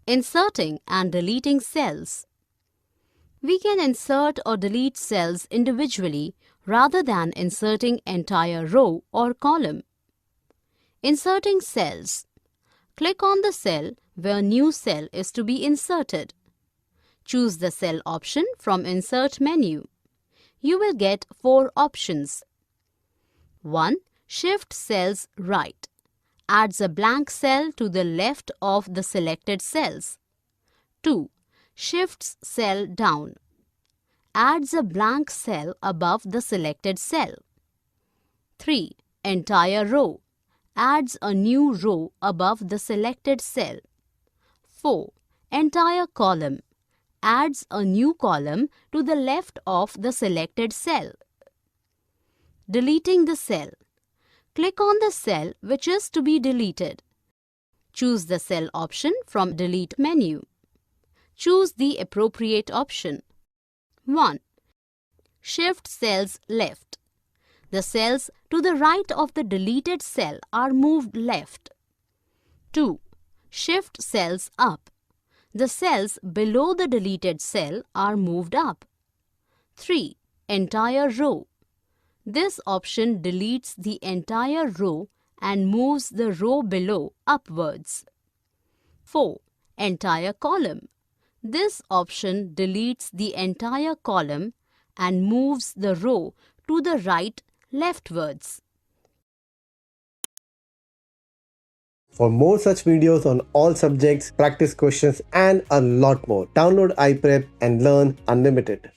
Inserting and deleting cells. We can insert or delete cells individually rather than inserting entire row or column. Inserting cells. Click on the cell where new cell is to be inserted. Choose the cell option from Insert menu. You will get 4 options. 1. Shift cells right. Adds a blank cell to the left of the selected cells. 2. Shifts cell down. Adds a blank cell above the selected cell. 3. Entire row. Adds a new row above the selected cell. 4. Entire column. Adds a new column to the left of the selected cell. Deleting the cell. Click on the cell which is to be deleted. Choose the cell option from Delete menu. Choose the appropriate option. 1. Shift cells left. The cells to the right of the deleted cell are moved left. 2. Shift cells up. The cells below the deleted cell are moved up. 3. Entire row. This option deletes the entire row and moves the row below upwards. 4. Entire column. This option deletes the entire column and moves the row to the right leftwards. For more such videos on all subjects, practice questions and a lot more, download iPrep and learn unlimited.